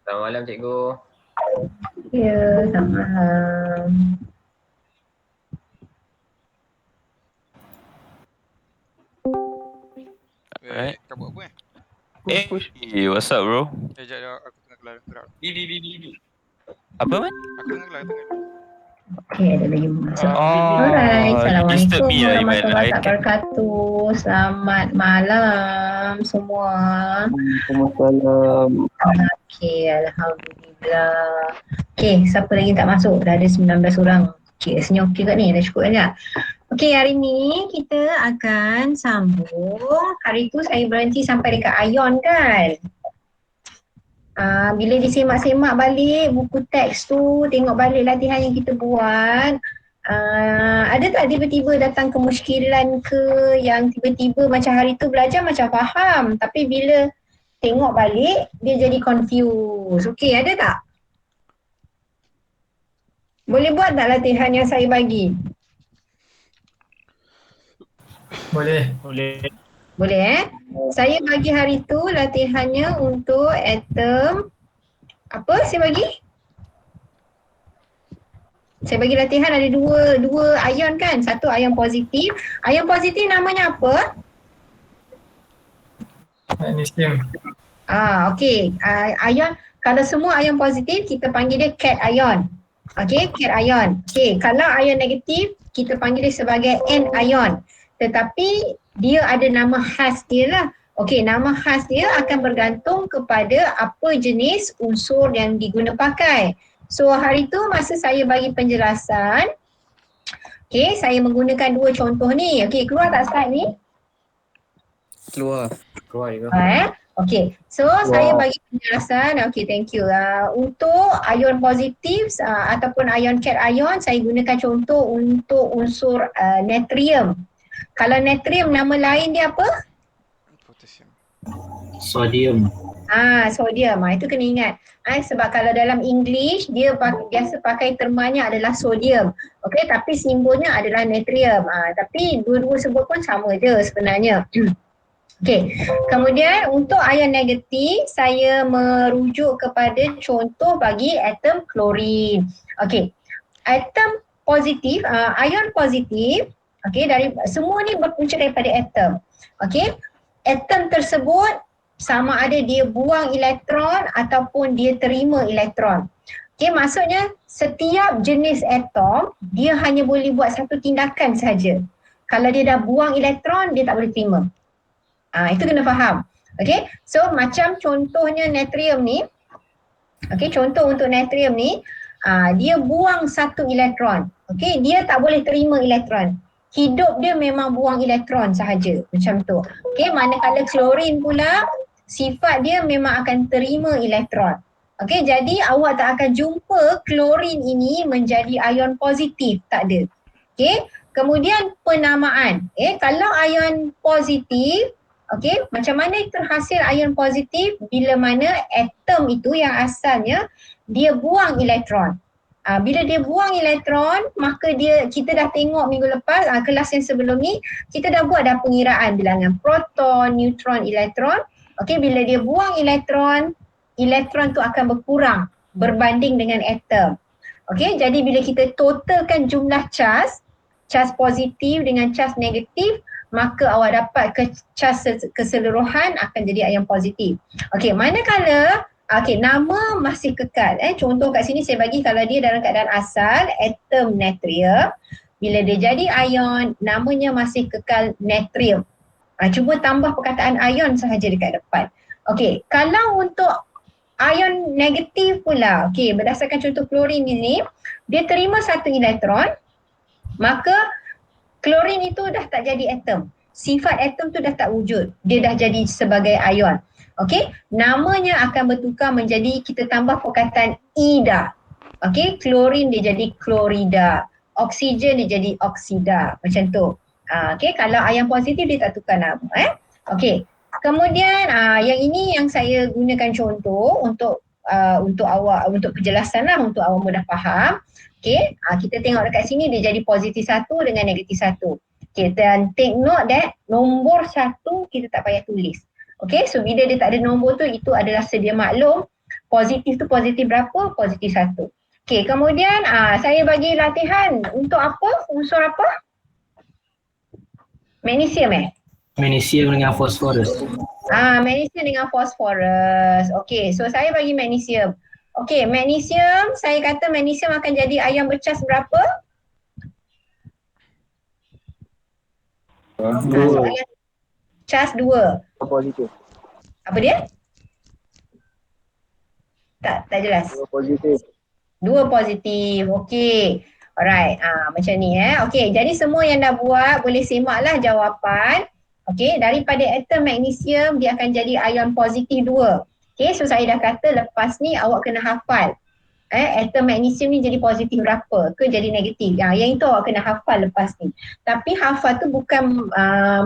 Selamat malam cikgu. Ya, selamat malam. Alright. Kau buat apa What's up bro? Sekejap, aku tengah gelar. Apa man? Aku tengah gelar. Okay, ada lagi masuk. Oh, Alright, you disturb Assalamualaikum me lah Iman. warahmatullahi I can... wabarakatuh. Selamat malam semua. Waalaikumsalam. Okay, Alhamdulillah. Okay, siapa lagi tak masuk? Dah ada 19 orang. Okay, rasanya okey kat ni? Dah cukup kan tak? Okay, hari ni kita akan sambung. Hari tu saya berhenti sampai dekat Ion kan? Bila disemak-semak balik buku teks tu, tengok balik latihan yang kita buat, ada tak tiba-tiba datang kemusykilan ke yang tiba-tiba macam hari tu belajar macam faham tapi bila tengok balik dia jadi confused. Okey, ada tak? Boleh buat tak latihan yang saya bagi? Boleh. Boleh Saya bagi hari tu latihannya untuk atom. Apa saya bagi? Saya bagi latihan ada dua ion kan. Satu ion positif. Ion positif namanya apa? Magnesium. Okey. Ion, kalau semua ion positif kita panggil dia cation ion. Okey, cation ion. Okey, kalau ion negatif kita panggil dia sebagai anion ion. Tetapi dia ada nama khas dia lah. Okey, nama khas dia akan bergantung kepada apa jenis unsur yang diguna pakai. So hari tu masa saya bagi penjelasan, okey, saya menggunakan dua contoh ni. Okey, keluar tak slide ni? Keluar. Okey, so saya bagi penjelasan. Okey, thank you. Untuk ion positif ataupun ion cation ion, saya gunakan contoh untuk unsur natrium. Kalau natrium nama lain dia apa? Potasium. Sodium. Sodium. Itu kena ingat. Sebab kalau dalam English dia biasa pakai termanya adalah sodium. Okey, tapi simbolnya adalah natrium. Tapi dua-dua sebut pun sama je sebenarnya. Okey. Kemudian untuk ion negatif saya merujuk kepada contoh bagi atom klorin. Okey. Atom positif, ion positif, okey, dari semua ni berpunca daripada atom. Okey. Atom tersebut sama ada dia buang elektron ataupun dia terima elektron. Okey, maksudnya setiap jenis atom dia hanya boleh buat satu tindakan saja. Kalau dia dah buang elektron dia tak boleh terima. Itu kena faham. Okey, so macam contohnya natrium ni. Okey, contoh untuk natrium ni, dia buang satu elektron. Okey, dia tak boleh terima elektron. Hidup dia memang buang elektron sahaja, macam tu. Okey, manakala klorin pula, sifat dia memang akan terima elektron. Okey, jadi awak tak akan jumpa klorin ini menjadi ion positif, tak ada. Okey, kemudian penamaan. Kalau ion positif, okey, macam mana terhasil ion positif? Bila mana atom itu yang asalnya dia buang elektron. Bila dia buang elektron, maka kita dah tengok minggu lepas, kelas yang sebelum ni, kita dah buat dah pengiraan bilangan proton, neutron, elektron. Okey, bila dia buang elektron, elektron tu akan berkurang berbanding dengan atom. Okey, jadi bila kita totalkan jumlah charge positif dengan charge negatif, maka awak dapat charge keseluruhan akan jadi ion positif. Okey, manakala nama masih kekal. Contoh kat sini saya bagi kalau dia dalam keadaan asal atom natrium, bila dia jadi ion namanya masih kekal natrium. Cuba tambah perkataan ion sahaja dekat depan. Okey, kalau untuk ion negatif pula, okey, berdasarkan contoh klorin ini, dia terima satu elektron, maka klorin itu dah tak jadi atom. Sifat atom tu dah tak wujud. Dia dah jadi sebagai ion. Okey, namanya akan bertukar menjadi, kita tambah perkataan ida. Okey, klorin dia jadi klorida. Oksigen dia jadi oksida. Macam tu. Okey, kalau ion positif dia tak tukar nama. Okey. Kemudian yang ini yang saya gunakan contoh untuk awak, untuk penjelasan lah, untuk awak mudah faham. Okey, kita tengok dekat sini dia jadi positif 1 dengan negatif 1. Okay, dan take note that nombor 1 kita tak payah tulis. Okay, so bila dia tak ada nombor tu, itu adalah sedia maklum. Positif tu positif berapa? Positif 1. Okey, kemudian saya bagi latihan untuk apa? Unsur apa? Magnesium Magnesium dengan fosforus. Magnesium dengan fosforus. Okey, so saya bagi magnesium. Okey, magnesium, saya kata magnesium akan jadi ion bercas berapa? Soalan cas 2. Positif. Apa dia? Tak jelas. Positif. 2 positif. Okey. Alright. Macam ni Okey, jadi semua yang dah buat boleh semaklah jawapan. Okey, daripada atom magnesium dia akan jadi ion positif 2. Okey, so saya dah kata lepas ni awak kena hafal. Atom magnesium ni jadi positif berapa ke jadi negatif. Yang itu awak kena hafal lepas ni. Tapi hafal tu bukan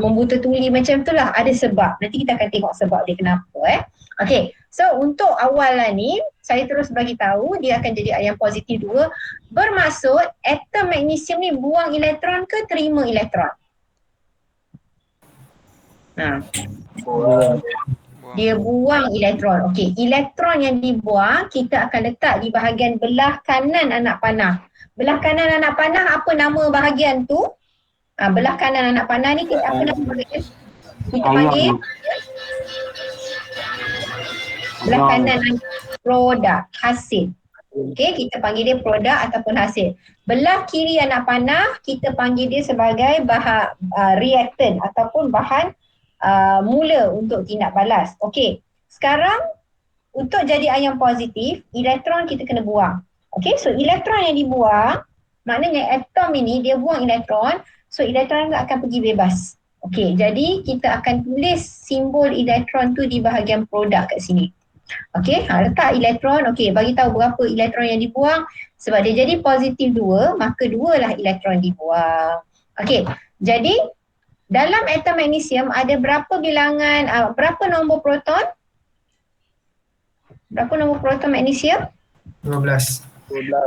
membuta tuli macam tu lah. Ada sebab. Nanti kita akan tengok sebab dia kenapa. Okey, so untuk awalan ni saya terus bagi tahu dia akan jadi ion positif 2. Bermaksud atom magnesium ni buang elektron ke terima elektron? Buang. Dia buang elektron. Okey, elektron yang dibuang kita akan letak di bahagian belah kanan anak panah. Belah kanan anak panah, apa nama bahagian tu? Belah kanan anak panah ni kita apa nama bahagian? Kita panggil belah kanan produk, hasil. Okey, kita panggil dia produk ataupun hasil. Belah kiri anak panah kita panggil dia sebagai bahan reaktan ataupun bahan mula untuk tindak balas. Okey, sekarang untuk jadi ion positif, elektron kita kena buang. Okey, so elektron yang dibuang, maknanya atom ini dia buang elektron, so elektron akan pergi bebas. Okey, jadi kita akan tulis simbol elektron tu di bahagian produk kat sini. Okey, letak elektron, okey, bagi tahu berapa elektron yang dibuang. Sebab dia jadi positif 2, maka 2 lah elektron dibuang. Okey, jadi dalam atom magnesium ada berapa bilangan, berapa nombor proton? Berapa nombor proton magnesium? 12.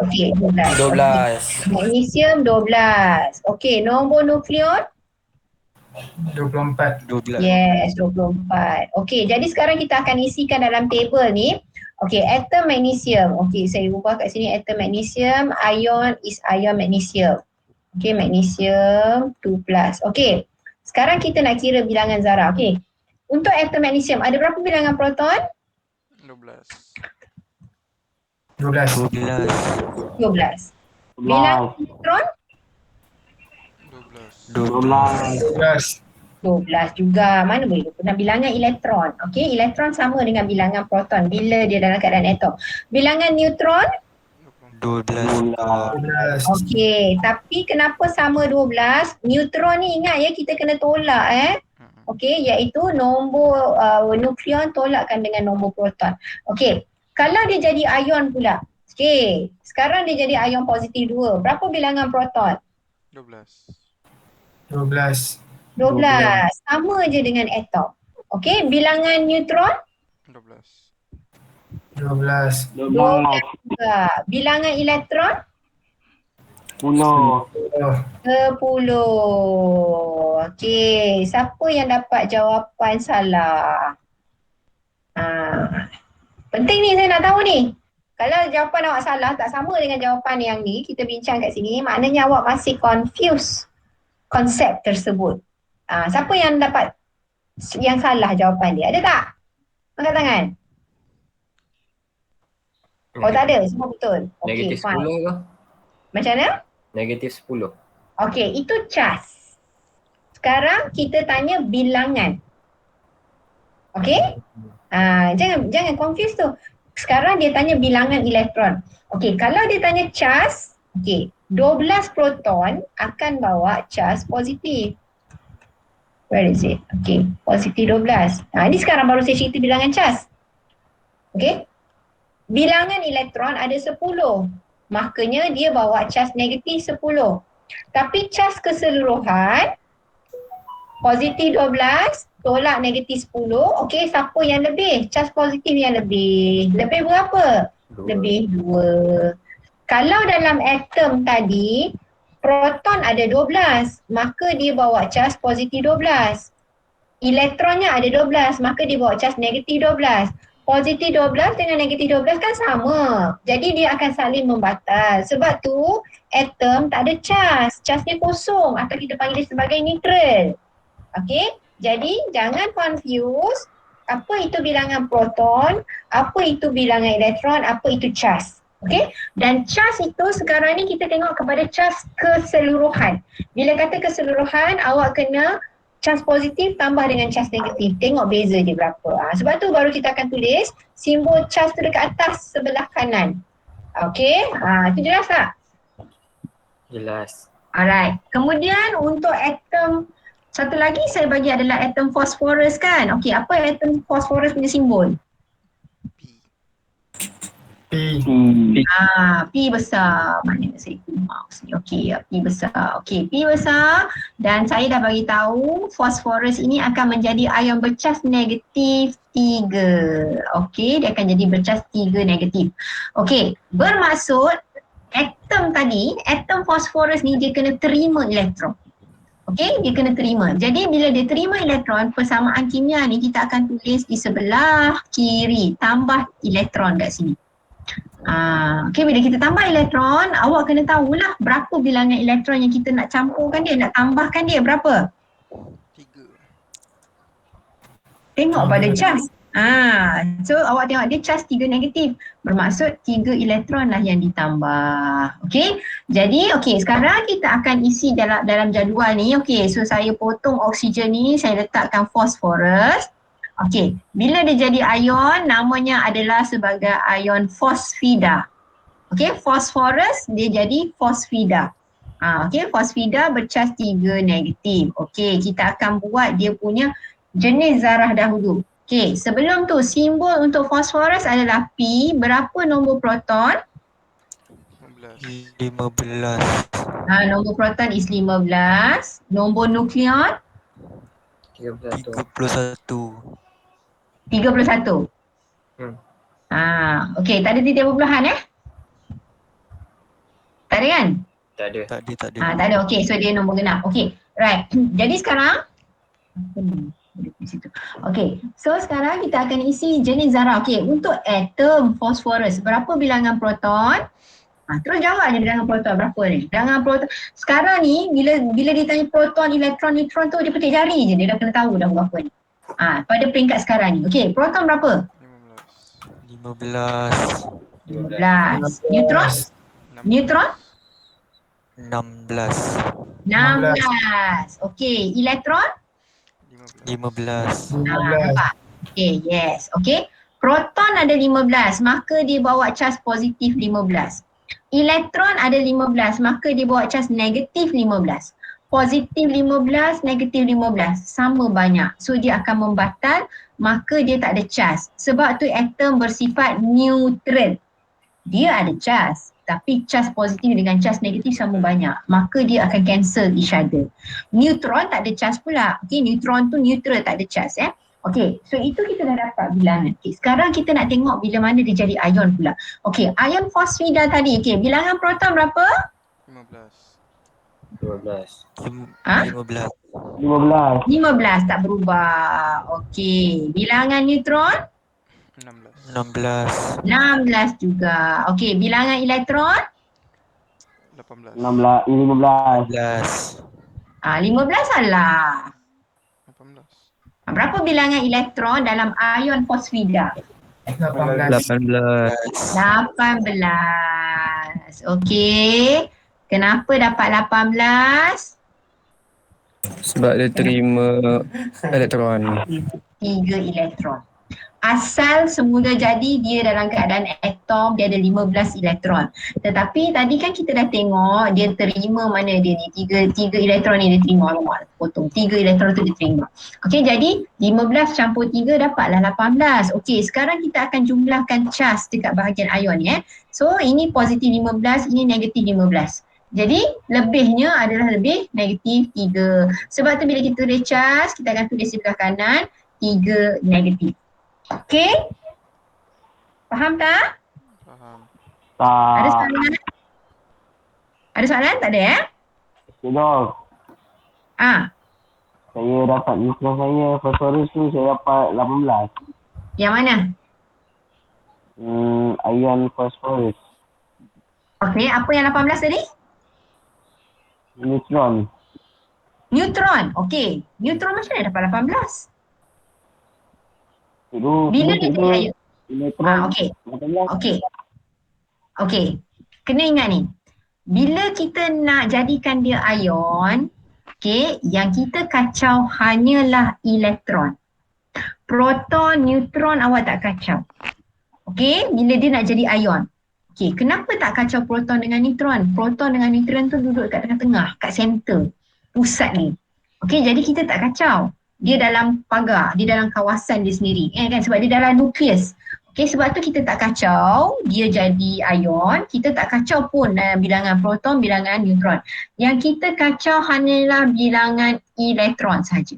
Okey, 12. 12. Magnesium 12. Okey, nombor nukleon? 24. 12. Yes, 24. Okey, jadi sekarang kita akan isikan dalam table ni. Okey, atom magnesium. Okey, saya ubah kat sini atom magnesium, ion is ion magnesium. Okey, magnesium 2+. Okey, sekarang kita nak kira bilangan zarah. Okey, untuk atom magnesium ada berapa bilangan proton? 12. 12. 12. Bilangan neutron? 12. 12. 12 juga. Mana boleh lupa nak bilangan elektron. Okey, elektron sama dengan bilangan proton bila dia dalam keadaan atom. Bilangan neutron? 12. 12. Okey, tapi kenapa sama 12? Neutron ni ingat ya, kita kena tolak Okey, iaitu nombor nukleon tolakkan dengan nombor proton. Okey, kalau dia jadi ion pula. Okey, sekarang dia jadi ion positif 2. Berapa bilangan proton? 12. 12. 12. Sama je dengan atom. Okey, bilangan neutron? 12. 12. 12 juga. Bilangan elektron? 10. 10. Okey, siapa yang dapat jawapan salah? Penting ni saya nak tahu ni. Kalau jawapan awak salah tak sama dengan jawapan yang ni, kita bincang kat sini, maknanya awak masih confuse konsep tersebut. Siapa yang dapat yang salah jawapan dia? Ada tak? Angkat tangan. Oh tak ada, semua betul. Okey, Negatif fine. 10 ke? Macam mana? Negatif 10. Okey, itu cas. Sekarang kita tanya bilangan. Okey? Jangan confuse tu. Sekarang dia tanya bilangan elektron. Okey, kalau dia tanya cas, okey, 12 proton akan bawa cas positif. Where is it? Okey, positif 12. Ini sekarang baru saya cerita bilangan cas. Okey? Bilangan elektron ada 10. Makanya dia bawa cas negatif 10. Tapi cas keseluruhan positif 12 tolak negatif 10. Okey, siapa yang lebih? Cas positif yang lebih. Lebih berapa? Lebih 2. Kalau dalam atom tadi proton ada 12, maka dia bawa cas positif 12. Elektronnya ada 12, maka dia bawa cas negatif 12. positif 12 dengan negatif 12 kan sama. Jadi dia akan saling membatal. Sebab tu atom tak ada charge. Charge dia kosong atau kita panggil dia sebagai neutral. Okey? Jadi jangan confuse apa itu bilangan proton, apa itu bilangan elektron, apa itu charge. Okey? Dan charge itu sekarang ni kita tengok kepada charge keseluruhan. Bila kata keseluruhan, awak kena charge positif tambah dengan charge negatif. Tengok beza dia berapa. Sebab tu baru kita akan tulis simbol charge tu dekat atas sebelah kanan. Okey? Itu jelas tak? Jelas. Alright. Kemudian untuk atom, satu lagi saya bagi adalah atom fosforus kan. Okey, apa atom fosforus punya simbol? P. P. P besar. Mana saya guna mouse ni? Okey, P besar. Okey, P besar dan saya dah bagi tahu fosforus ini akan menjadi ion bercas negatif 3. Okey, dia akan jadi bercas 3 negatif. Okey, bermaksud atom tadi, atom fosforus ni dia kena terima elektron. Okey, dia kena terima. Jadi bila dia terima elektron, persamaan kimia ni kita akan tulis di sebelah kiri, tambah elektron kat sini. Okey, bila kita tambah elektron, awak kena tahulah berapa bilangan elektron yang kita nak campurkan dia, nak tambahkan dia berapa? 3. Tengok pada charge. So awak tengok dia charge 3 negatif. Bermaksud 3 elektron lah yang ditambah. Okey. Jadi sekarang kita akan isi dalam jadual ni. Okey, so saya potong oksigen ni, saya letakkan fosforus. Okey, bila dia jadi ion, namanya adalah sebagai ion fosfida. Okey, fosforus dia jadi fosfida. Okey, fosfida bercas 3 negatif. Okey, kita akan buat dia punya jenis zarah dahulu. Okey, sebelum tu simbol untuk fosforus adalah P. Berapa nombor proton? 15. 15. Nombor proton is 15. Nombor nukleon? 31. 31. Okey, tak ada titik perpuluhan Tak ada kan? Tak ada. Tak ada. Tak ada. Okey, so dia nombor genap. Okey, right. Jadi sekarang okey, so sekarang kita akan isi jenis zarah. Okey, untuk atom fosforus berapa bilangan proton? Terus jawab je bilangan proton berapa ni? Bilangan proton sekarang ni bila ditanya proton, elektron, neutron tu dia petik jari je, dia dah kena tahu dah berapa ni. Pada peringkat sekarang ni. Okey, proton berapa? 15. 15. Neutron? 16. Neutron? 16. 16. Okey, elektron? 15. 15. Nampak? Okey, yes. Okey. Proton ada 15, maka dia bawa charge positif 15. Elektron ada 15, maka dia bawa charge negatif 15. Positif 15, negatif 15, sama banyak. So dia akan membatal, maka dia tak ada charge. Sebab tu atom bersifat neutral. Dia ada charge, tapi charge positif dengan charge negatif sama banyak. Maka dia akan cancel each other. Neutron tak ada charge pula. Okay, neutron tu neutral, tak ada charge Okay, so itu kita dah dapat bilangan. Okay, sekarang kita nak tengok bila mana dia jadi ion pula. Okay, ion fosfida tadi. Okay, bilangan proton berapa? 15. 12. 15. 15, tak berubah. Okay, bilangan neutron? 16. 16 juga. Okay, bilangan elektron? 18. 15. 15 salah. 18. Berapa bilangan elektron dalam ion fosfida? 18. 18. Okey. Kenapa dapat 18? Sebab dia terima elektron. 3 elektron. Asal semula jadi dia dalam keadaan atom, dia ada 15 elektron. Tetapi tadi kan kita dah tengok dia terima mana dia ni, 3 elektron ni dia terima. Alamak, potong. 3 elektron tu dia terima. Okey, jadi 15 campur 3 dapatlah 18. Okey, sekarang kita akan jumlahkan charge dekat bahagian ion ni. So ini positif 15, ini negatif 15. Jadi lebihnya adalah lebih negatif 3. Sebab tu bila kita tulis charge, kita akan tulis sebelah kanan 3 negatif. Okey? Faham tak? Faham. Ada soalan? Ada soalan? Tak ada Dok, Ah, saya dapat neutron saya fosforus tu saya dapat 18. yang mana? Ion fosforus. Okey, apa yang 18 tadi? Neutron. Neutron. Okey. Neutron macam mana dapat 18? Cikgu, Bila dia jadi ion? elektron Okey. 18. Okey. Okey. Kena ingat ni. Bila kita nak jadikan dia ion, okey, yang kita kacau hanyalah elektron. Proton, neutron awak tak kacau. Okey, bila dia nak jadi ion. Okey, kenapa tak kacau proton dengan neutron? Proton dengan neutron tu duduk kat tengah-tengah, kat center, pusat ni. Okey, jadi kita tak kacau. Dia dalam pagar, dia dalam kawasan dia sendiri. Kan? Sebab dia dalam nukleus. Okey, sebab tu kita tak kacau, dia jadi ion. Kita tak kacau pun bilangan proton, bilangan neutron. Yang kita kacau hanyalah bilangan elektron sahaja.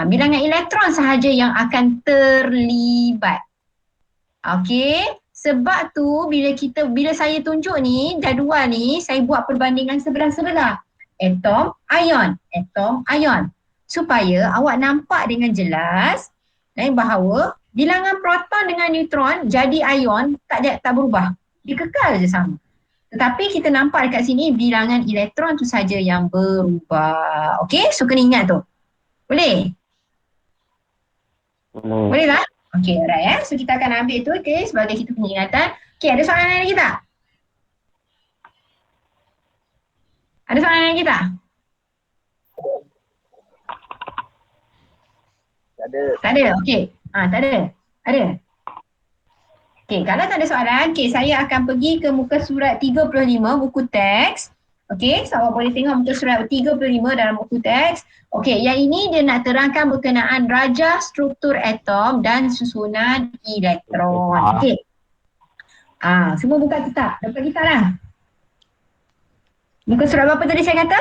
Bilangan elektron sahaja yang akan terlibat. Okey, sebab tu bila saya tunjuk ni, jadual ni, saya buat perbandingan sebelah-sebelah. Atom, ion, atom, ion. Supaya awak nampak dengan jelas bahawa bilangan proton dengan neutron jadi ion tak berubah. Dia kekal je sama. Tetapi kita nampak dekat sini bilangan elektron tu saja yang berubah. Okey, so kena ingat tu. Boleh? Boleh lah? Okey, alright . So kita akan ambil tu sebagai kita punya ingatan. Okey, ada soalan lain lagi tak? Ada soalan lain lagi tak? Tak ada, okey. Tak ada. Ada. Okey, kalau tak ada soalan, saya akan pergi ke muka surat 35 buku teks. Okey, so awak boleh tengok muka surat 35 dalam buku teks. Okey, yang ini dia nak terangkan berkenaan rajah struktur atom dan susunan elektron. Okey. Semua buka kitab. Dapat kitab lah. Muka surat berapa tadi saya kata?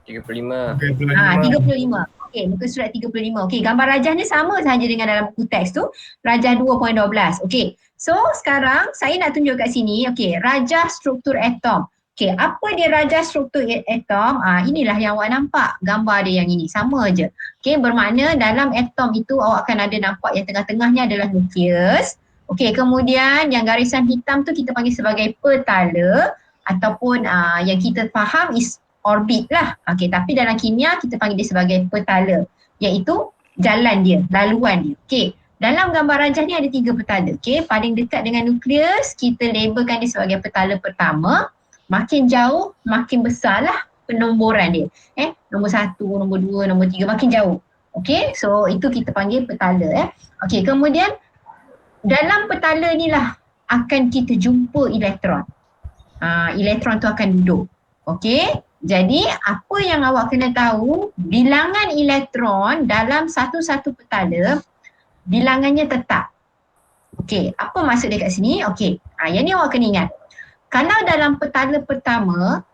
35. 35. Okey, muka surat 35. Okey, gambar rajahnya sama sahaja dengan dalam buku teks tu. Rajah 2.12. Okey. So, sekarang saya nak tunjuk kat sini, okey, rajah struktur atom. Okey, apa dia rajah struktur atom? Inilah yang awak nampak. Gambar dia yang ini. Sama je. Okey, bermakna dalam atom itu awak akan ada nampak yang tengah-tengahnya adalah nukleus. Okey, kemudian yang garisan hitam tu kita panggil sebagai petala ataupun yang kita faham is orbit lah. Okey, tapi dalam kimia kita panggil dia sebagai petala, iaitu jalan dia, laluan dia. Okey, dalam gambar rajah ni ada 3 petala. Okey, paling dekat dengan nukleus kita labelkan dia sebagai petala pertama. Makin jauh, makin besarlah penomboran dia. Nombor 1, nombor 2, nombor 3 makin jauh. Okey, so itu kita panggil petala. Okey, kemudian dalam petala ni lah akan kita jumpa elektron. Elektron tu akan duduk. Okey, jadi apa yang awak kena tahu, bilangan elektron dalam satu-satu petala, bilangannya tetap. Okey, apa maksud dia kat sini? Okey, yang ni awak kena ingat. Kalau dalam petala pertama,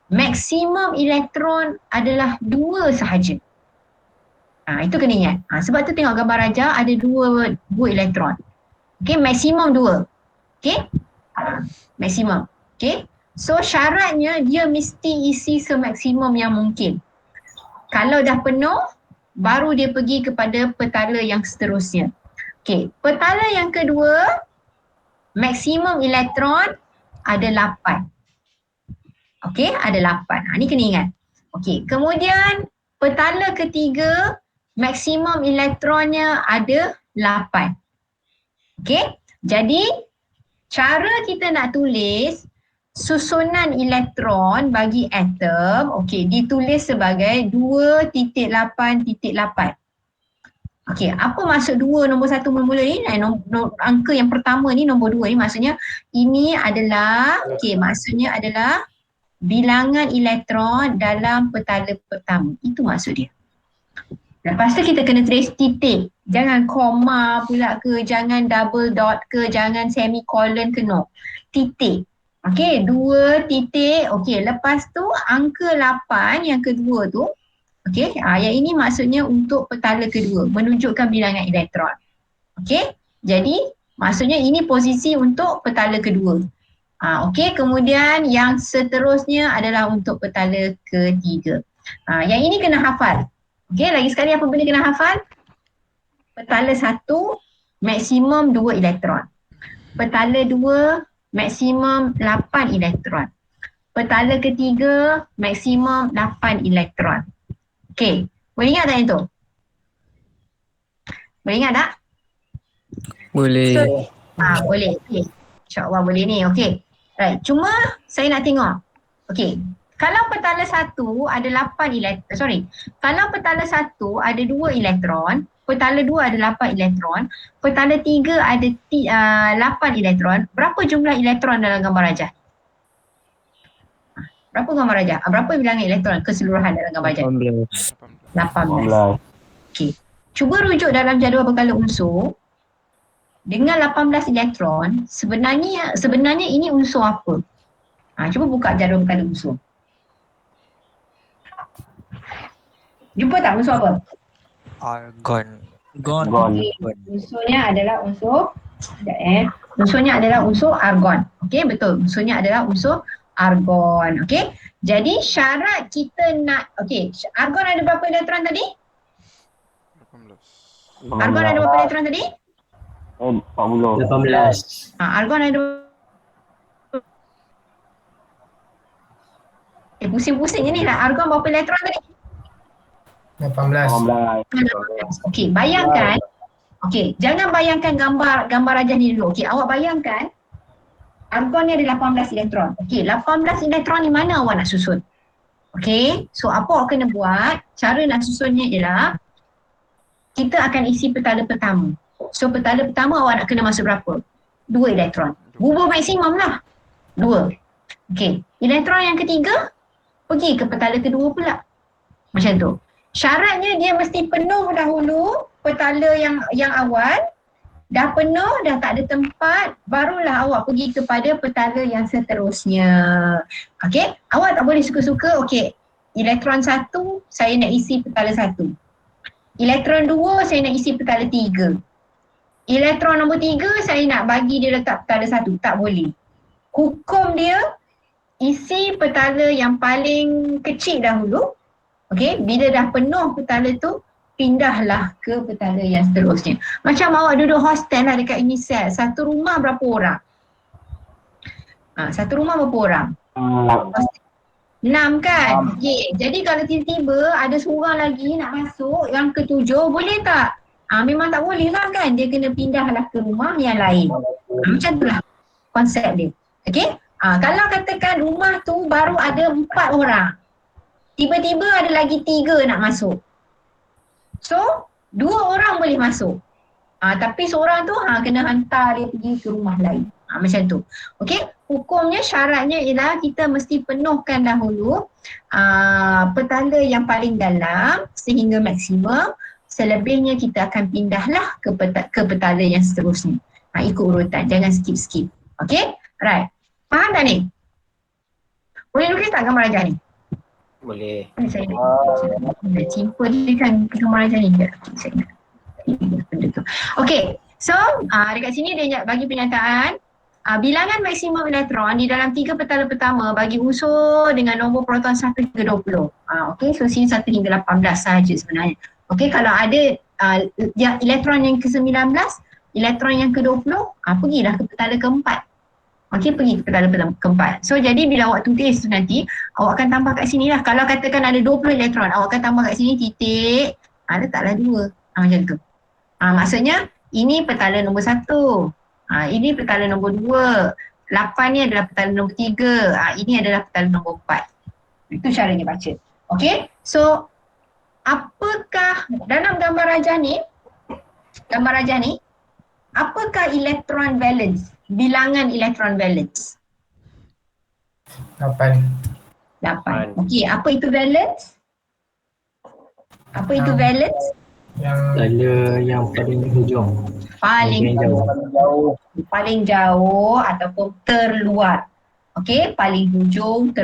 maksimum elektron adalah 2 sahaja. Itu kena ingat. Sebab tu tengok gambar rajah ada 2 elektron. Okey, maksimum 2. Okey? Maksimum. Okey? So syaratnya dia mesti isi semaksimum yang mungkin. Kalau dah penuh, baru dia pergi kepada petala yang seterusnya. Okey, petala yang kedua, maksimum elektron ada 8. Okey, ada 8. Ni kena ingat. Okey, kemudian petala ketiga, maksimum elektronnya ada 8. Okey, jadi cara kita nak tulis susunan elektron bagi atom, okey, ditulis sebagai 2.8.8. Okey, apa maksud 2 nombor 1 mula-mula ni? Angka yang pertama ni, nombor 2 ni maksudnya ini adalah, okey, maksudnya adalah bilangan elektron dalam petala pertama. Itu maksud dia. Lepas tu kita kena tulis titik. Jangan koma pula ke, jangan double dot ke, jangan semicolon ke, no. Titik. Okey, 2 titik. Okey, lepas tu angka 8 yang kedua tu. Okey, yang ini maksudnya untuk petala kedua, menunjukkan bilangan elektron. Okey, jadi maksudnya ini posisi untuk petala kedua. Okey, kemudian yang seterusnya adalah untuk petala ketiga. Yang ini kena hafal. Okey, lagi sekali apa benda kena hafal? Petala 1, maksimum 2 elektron. Petala 2, maksimum 8 elektron. Petala ketiga, maksimum 8 elektron. Okey, boleh ingat tak yang tu? Boleh ingat tak? Boleh. So, boleh. Okay. InsyaAllah boleh ni. Okey. Right. Cuma saya nak tengok. Okey. Kalau petala 1 ada 8 elektron. Kalau petala 1 ada 2 elektron, petala 2 ada 8 elektron, petala 3 ada 8 elektron, berapa jumlah elektron dalam gambar rajah? Berapa gambar rajah? Berapa bilangan elektron keseluruhan dalam gambar rajah? 18. 18. Okey. Cuba rujuk dalam jadual berkala unsur. Dengan 18 elektron, sebenarnya ini unsur apa? Cuba buka jadual berkala unsur. Jumpa tak unsur apa? Argon. Okay. Unsurnya adalah unsur, unsurnya adalah unsur argon. Okey, betul. Unsurnya adalah unsur argon. Okey. Jadi syarat kita nak, okey, argon ada berapa elektron tadi? 18. Argon ada berapa elektron tadi? 18. Argon ada pusing-pusing je ni lah. Argon berapa elektron tadi? 18. Okey, bayangkan. Okey, jangan bayangkan gambar rajah ni dulu. Okey, awak bayangkan argon ni ada 18 elektron. Okey, 18 elektron ni mana awak nak susun? Okey, so apa awak kena buat? Cara nak susunnya ialah kita akan isi petala pertama. So petala pertama awak nak kena masuk berapa? 2 elektron. Bubur maksimum lah. 2. Okey, elektron yang ketiga pergi ke petala kedua pula. Macam tu. Syaratnya dia mesti penuh dahulu petala yang awal. Dah penuh, dah tak ada tempat, barulah awak pergi kepada petala yang seterusnya. Okey, awak tak boleh suka-suka. Okey, elektron 1 saya nak isi petala 1. Elektron 2 saya nak isi petala 3. Elektron nombor 3 saya nak bagi dia letak petala 1. Tak boleh. Hukum dia isi petala yang paling kecil dahulu. Okey, bila dah penuh petala tu, pindahlah ke petala yang seterusnya. Macam awak duduk hostel lah dekat Unisel. Satu rumah berapa orang? Satu rumah berapa orang? 6 kan? Okay. Jadi kalau tiba-tiba ada seorang lagi nak masuk, yang ketujuh, boleh tak? Memang tak boleh lah kan? Dia kena pindahlah ke rumah yang lain. Macam tu lah konsep dia. Okay? Kalau katakan rumah tu baru ada 4 orang, tiba-tiba ada lagi 3 nak masuk. So, 2 orang boleh masuk. Tapi seorang tu kena hantar dia pergi ke rumah lain. Macam tu. Okey, hukumnya syaratnya ialah kita mesti penuhkan dahulu petala yang paling dalam sehingga maksimum. Selebihnya kita akan pindahlah ke petala yang seterusnya. Ikut urutan, jangan skip-skip. Okey, right. Faham tak ni? Boleh lukis tak gambar rajah ni? Boleh. Saya nak simple dia kan gambar rajah ni. Saya nak benda tu. Okey, so dekat sini dia bagi pernyataan bilangan maksimum elektron di dalam 3 petala pertama bagi unsur dengan nombor proton 1 hingga 20. Okey, so sini 1 hingga 18 sahaja sebenarnya. Okey, kalau ada elektron yang ke-19, elektron yang ke-20, pergilah ke petala keempat. Okey, pergi ke petala keempat. So jadi bila awak tulis tu nanti, awak akan tambah kat sini lah. Kalau katakan ada 20 elektron, awak akan tambah kat sini titik, letaklah 2. Macam tu. Maksudnya ini petala nombor 1. Ini petala nombor 2. 8 ni adalah petala nombor 3. Ini adalah petala nombor 4. Itu caranya baca. Okey. So apakah dalam gambar rajah ni, apakah elektron valence? Bilangan elektron valence. 8. Okey, apa itu valence? Apa itu valence? Yang Tala yang paling hujung. Paling jauh ataupun terluar. Okey, paling hujung,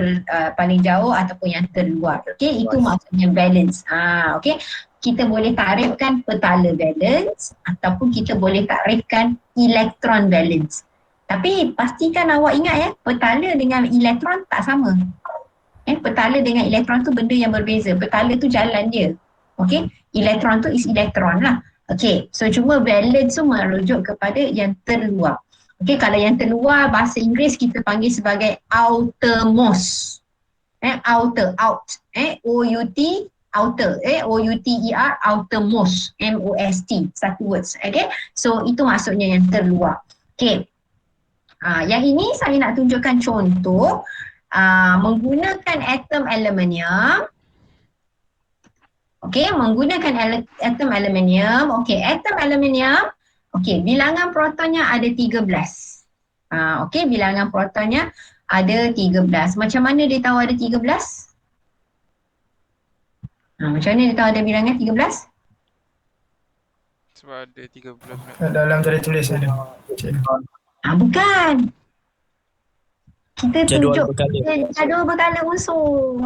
paling jauh ataupun yang terluar. Okey, itu maksudnya valence. Okey, kita boleh takrifkan petala valence ataupun kita boleh takrifkan elektron valence. Tapi pastikan awak ingat ya, petala dengan elektron tak sama. Petala dengan elektron tu benda yang berbeza. Petala tu jalan dia. Okey, elektron tu is elektron lah. Okay, so cuma balance tu merujuk kepada yang terluar. Okay, kalau yang terluar bahasa Inggeris kita panggil sebagai outermost. Outer, out. O-U-T, outer. O-U-T-E-R, outermost. M-O-S-T, satu words. Okay, so itu maksudnya yang terluar. Okay, yang ini saya nak tunjukkan contoh menggunakan atom aluminium. Okey, menggunakan atom aluminium. Okey, atom aluminium. Okey, bilangan protonnya ada 13. Okey, bilangan protonnya ada 13. Macam mana dia tahu ada 13? Macam mana dia tahu ada bilangan 13? Sebab ada 13 Dalam tadi tulis ada. Bukan. Kita Jadual tunjuk berkala. jadual berkala unsur.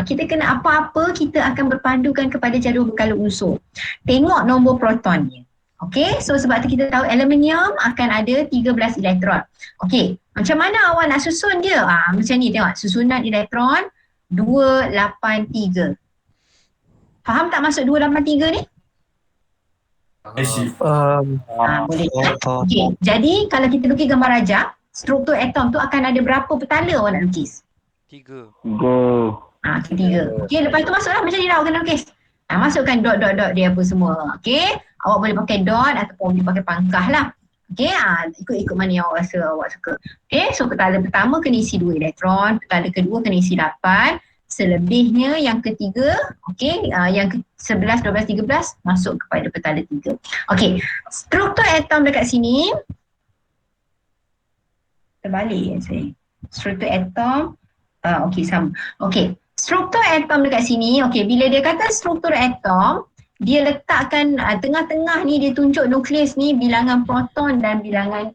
Kita kena apa-apa kita akan berpandukan kepada jadual berkala unsur. Tengok nombor protonnya. Okey, so sebab tu kita tahu aluminium akan ada 13 elektron. Okey, macam mana awak nak susun dia? Macam ni tengok, susunan elektron 283. Faham tak maksud 283 ni? Boleh. Okey, jadi kalau kita lukis gambar rajah, struktur atom tu akan ada berapa petala awak nak lukis? 3. Tiga. Okey, lepas tu masuklah macam ni lah awak kena lukis. Masukkan dot dia apa semua. Okey, awak boleh pakai dot ataupun boleh pakai pangkah lah. Okey, ikut mana yang awak rasa awak suka. Okey, so petala pertama kena isi 2 elektron, petala kedua kena isi 8, selebihnya yang ketiga, okey, yang ke-11, 12, 13 masuk kepada petala 3. Okey, struktur atom dekat sini terbalik saya. Struktur atom okey sama. Okey, struktur atom dekat sini, okey, bila dia kata struktur atom, dia letakkan tengah-tengah ni dia tunjuk nukleus ni bilangan proton dan bilangan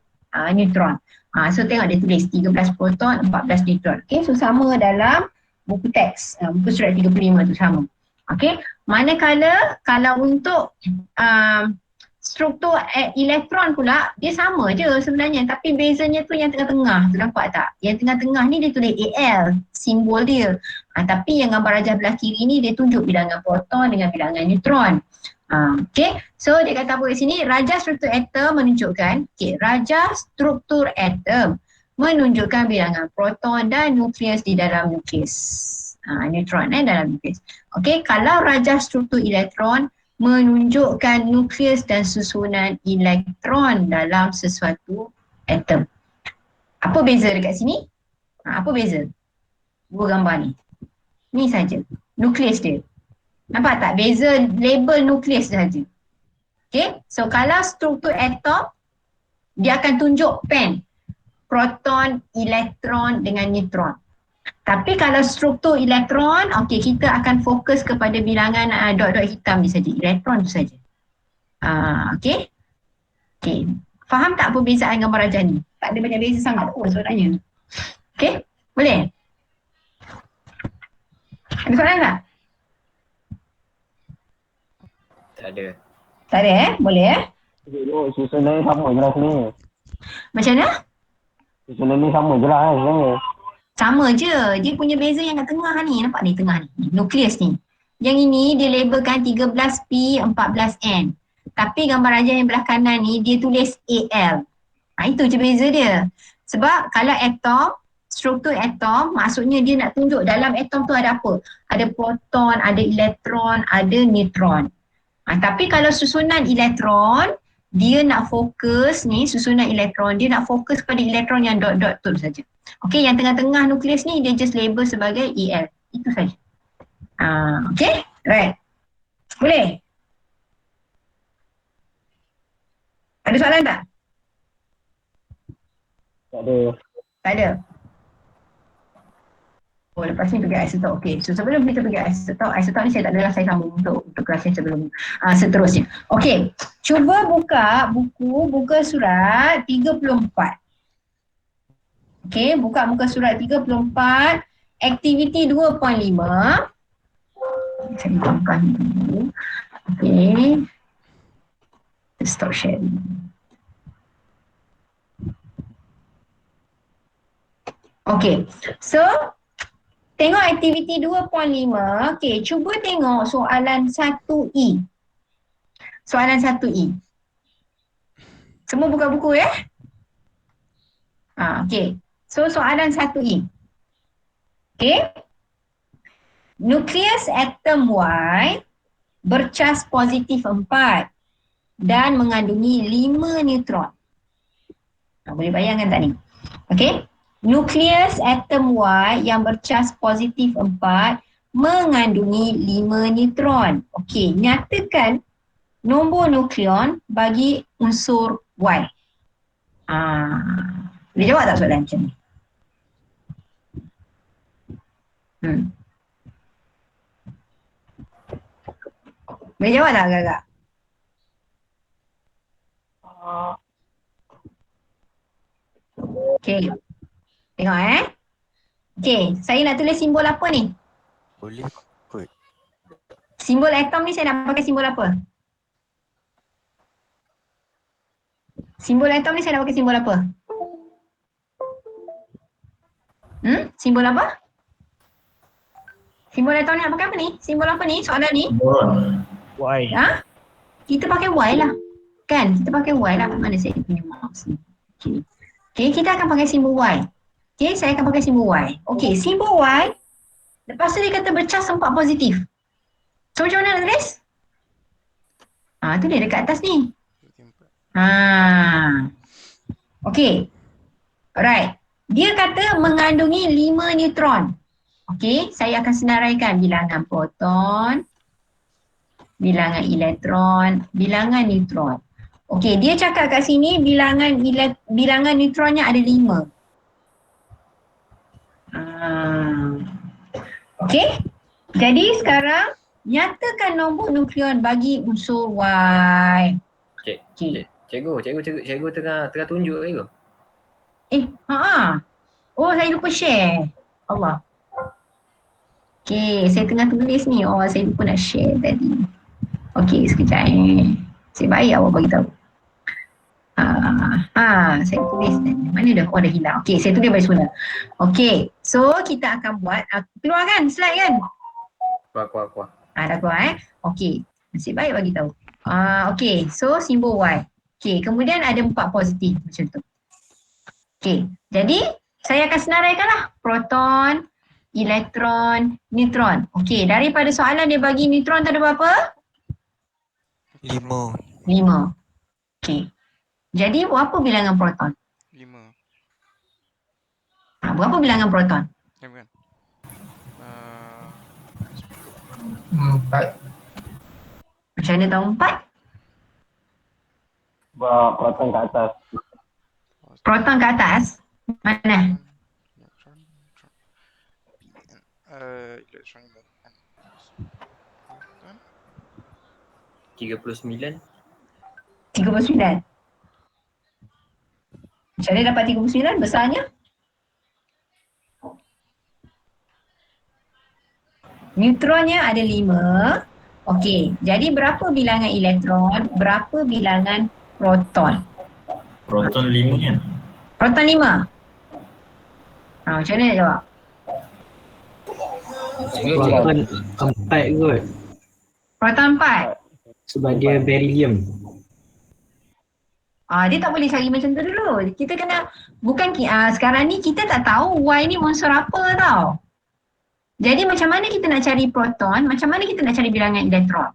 neutron. So tengok dia tulis 13 proton, 14 neutron. Okey, so sama dalam buku teks, buku surat 35 tu sama. Okey, manakala kalau untuk struktur elektron pula dia sama je sebenarnya, tapi bezanya tu yang tengah-tengah tu, nampak tak? Yang tengah-tengah ni dia tulis Al, simbol dia. Tapi yang gambar rajah belah kiri ni dia tunjuk bilangan proton dengan bilangan neutron. Okay, so dia kata apa kat sini? Rajah struktur atom menunjukkan, rajah struktur atom menunjukkan bilangan proton dan nukleus di dalam nukleus. Neutron dalam nukleus. Okay, kalau rajah struktur elektron menunjukkan nukleus dan susunan elektron dalam sesuatu atom. Apa beza dekat sini? Apa beza? Dua gambar ni. Ni saja. Nukleus dia. Nampak tak? Beza label nukleus saja. Okay. So kalau struktur atom, dia akan tunjuk pen. Proton, elektron dengan neutron. Tapi kalau struktur elektron, okey, kita akan fokus kepada bilangan dot-dot hitam ni saja, elektron tu saja. Okey. Okey. Faham tak perbezaan gambar rajah ni? Tak ada banyak beza sangat pun sebenarnya. Okey? Boleh? Ada soalan tak? Tak ada. Tak ada Boleh Susunan ni sama je lah sebenarnya. Macam mana? Susunan ni sama je lah sebenarnya. Sama je. Dia punya beza yang kat tengah ni. Nampak ni tengah ni. Nukleus ni. Yang ini dia labelkan 13P, 14N. Tapi gambar rajah yang belah kanan ni dia tulis AL. Itu je beza dia. Sebab kalau atom, struktur atom, maksudnya dia nak tunjuk dalam atom tu ada apa? Ada proton, ada elektron, ada neutron. Tapi kalau susunan elektron, dia nak fokus ni, susunan elektron, dia nak fokus pada elektron yang dot-dot tu saja. Okey, yang tengah-tengah nukleus ni dia just label sebagai EL. Itu saja. Okey, right. Boleh? Ada soalan tak? Tak ada. Tak ada. Oh, lepas ni pergi isotok. Okey, so sebelum kita pergi isotok ni saya tak adalah saya sambung untuk kelas yang sebelum seterusnya. Okey, cuba buka buka surat 34. Okey, buka muka surat 34, aktiviti 2.5. Saya buka ni dulu. Okey. Stop sharing. Okey, so tengok aktiviti 2.5. Okey, cuba tengok soalan 1E. Soalan 1E. Semua buka buku ya? Okey. So soalan 1E. Okey. Nukleus atom Y bercas positif 4 dan mengandungi 5 neutron. Boleh bayangkan tak ni? Okey. Nukleus atom Y yang bercas positif 4 mengandungi 5 neutron. Okey, nyatakan nombor nukleon bagi unsur Y. Boleh jawab tak soalan macam ni? Boleh jawab tak agak-agak? Okey. Tengok Okey, saya nak tulis simbol apa ni? Boleh kot. Simbol atom ni saya nak pakai simbol apa? Simbol atom ni saya nak pakai simbol apa? Simbol apa? Simbol atom ni nak pakai apa ni? Simbol apa ni? Soalan ni? Y. Kita pakai Y lah. Kan? Kita pakai Y lah. Mana saya punya mouse ni? Okay, kita akan pakai simbol Y. Okay, saya akan pakai simbol Y. Okay, simbol Y. Lepas tu dia kata bercas 4 positif. So macam mana nak tulis? Tu dia dekat atas ni. Okay. Alright. Dia kata mengandungi 5 neutron. Okay, saya akan senaraikan bilangan proton, bilangan elektron, bilangan neutron. Okay, dia cakap kat sini bilangan neutronnya ada 5. Okay, jadi sekarang nyatakan nombor nukleon bagi unsur Y. Cikgu tengah tunjuk cikgu. Oh, saya lupa share. Allah. Okay, saya tengah tulis ni. Oh, saya lupa nak share tadi. Okay, sekejap Saya baik awak bagi tahu. Saya tulis tadi. Mana dah? Oh, dah hilang. Okay, saya tulis balik semula. Okay, so kita akan buat. Keluar kan slide kan? Kuah. Dah keluar Okay, nasib baik bagi tahu. Okay, so simbol Y. Okay, kemudian ada 4 positif macam tu. Okay, jadi saya akan senaraikanlah proton, elektron, neutron. Okay, daripada soalan dia bagi neutron tu ada berapa? 5. Okay, jadi berapa bilangan proton? 5. Berapa bilangan proton? Kan? 4. Macam mana tahu 4? Proton ke atas. Proton ke atas? Mana? Elektron 39. 39. Macam mana dapat 39 besarnya? Neutronnya ada 5. Okey, jadi berapa bilangan elektron, berapa bilangan proton? Proton 5 kan? Proton 5. Macam mana nak jawab? Proton 4 kot. Proton 4. Sebab dia beryllium. Dia tak boleh cari macam tu dulu. Kita kena, sekarang ni kita tak tahu Y ni unsur apa tau. Jadi macam mana kita nak cari proton, macam mana kita nak cari bilangan elektron?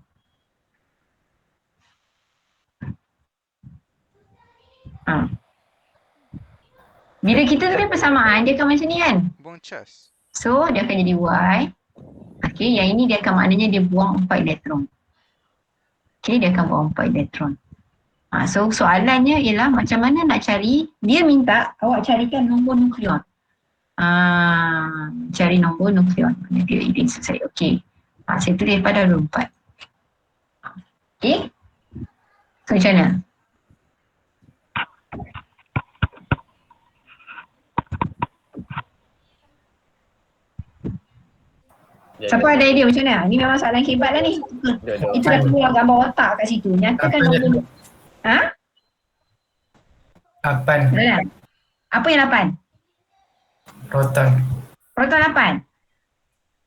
Bila kita tulis persamaan, dia akan macam ni kan? Buang cas. So, dia akan jadi Y. Okay, yang ini dia akan maknanya dia buang 4 elektron. Okay, dia akan buang 4 elektron. So, soalannya ialah macam mana nak cari, dia minta awak carikan nombor nukleon. Cari nombor nukleon. Mana dia ini selesai. Okay. Saya tulis pada 4. Okay. So, macam mana? Siapa ada idea macam mana? Ni memang soalan hebat lah ni. Itu dah keluar gambar otak kat situ. Nyatakan nombor. 8. Apa yang 8? Proton. Proton 8.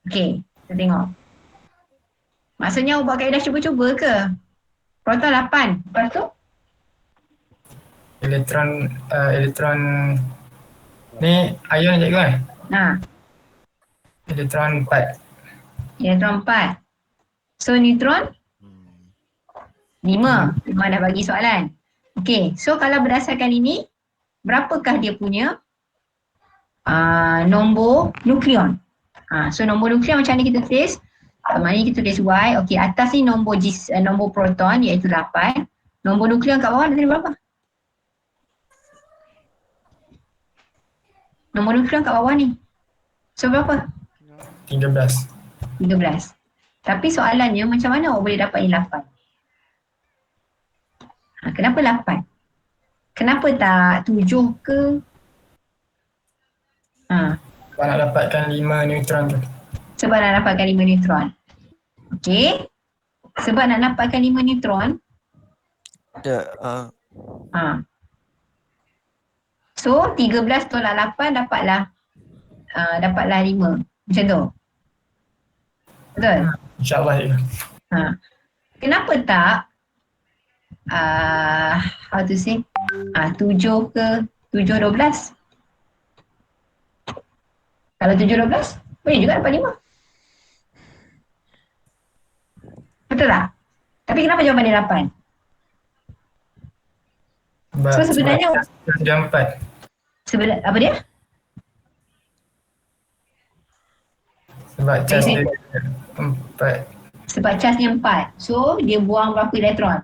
Okey, kita tengok. Maksudnya awak buat kaedah cuba-cuba ke? Proton 8. Lepas tu? Elektron ni ion je kan? Ha, Elektron 4. elektron 4. So neutron? 5. Memang dah bagi soalan. Okey, so kalau berdasarkan ini, berapakah dia punya nombor nukleon? So nombor nukleon macam mana kita tulis? Maknanya kita tulis Y. Okey, atas ni nombor nombor proton iaitu 8. Nombor nukleon kat bawah dia berapa? Nombor nukleon kat bawah ni. So berapa? 13. 13. Tapi soalannya macam mana awak boleh dapat ni 8? Kenapa 8? Kenapa tak 7 ke? Sebab nak dapatkan 5 neutron tu. Sebab nak dapatkan 5 neutron. Okey. Sebab nak dapatkan 5 neutron. So 13 tolak 8 dapatlah 5. Macam tu. Betul? InsyaAllah ya. Kenapa tak how to say 7 ke 7-12? Kalau 7-12 boleh juga dapat 5. Betul tak? Tapi kenapa jawapan dia 8? So sebenarnya Dia 4. apa dia? Sebab cas Baik, dia 4. Sebab cas dia 4. So dia buang berapa elektron?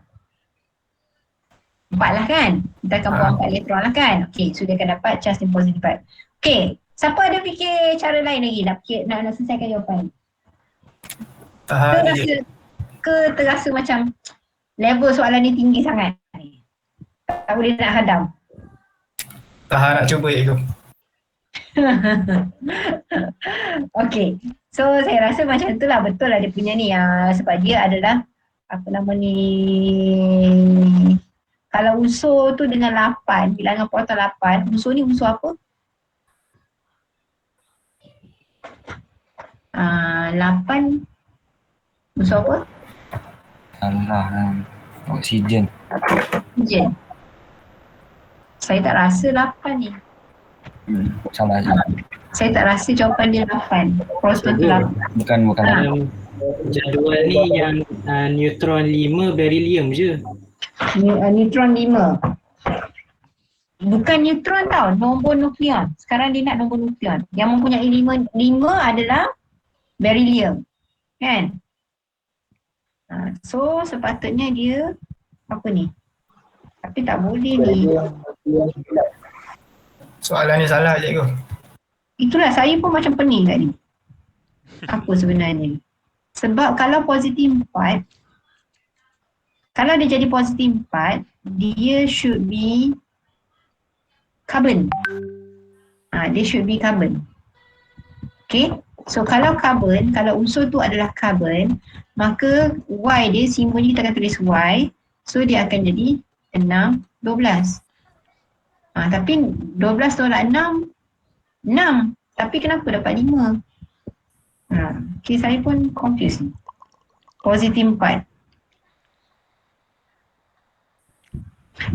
4 lah kan? Kita akan buang 4 elektron lah kan? Okay, so dia akan dapat cas dia positif 4. Okay, siapa ada fikir cara lain lagi nak selesaikan jawapan? Terasa macam level soalan ni tinggi sangat. Tak boleh nak hadam. Tahan nak cuba je. Okay, so saya rasa macam tu lah, betul lah dia punya ni sebab dia adalah apa nama ni, kalau unsur tu dengan 8, bilangan proton 8, unsur ni unsur apa? 8 unsur apa? Oksigen. Oksigen. Saya tak rasa 8 ni. Salah je. Saya tak rasa jawapan dia 8. Proton tu 8. Bukan. Jadual ni yang neutron 5 beryllium je. Neutron 5. Bukan neutron tau, nombor nukleon. Sekarang dia nak nombor nukleon. Yang mempunyai 5 adalah beryllium. Kan? So sepatutnya dia apa ni? Tapi tak boleh ni. Soalan ni salah cikgu. Itulah saya pun macam pening kat ni. Apa sebenarnya? Sebab kalau positif 4, kalau dia jadi positif 4, dia should be carbon. Dia should be carbon. Okay? So kalau carbon, kalau unsur tu adalah carbon, maka Y dia, simbolnya kita akan tulis Y. So dia akan jadi 6, 12. Tapi 12 tolak 6, 6. Tapi kenapa dapat 5? Okay, saya pun confused ni. Positif 4.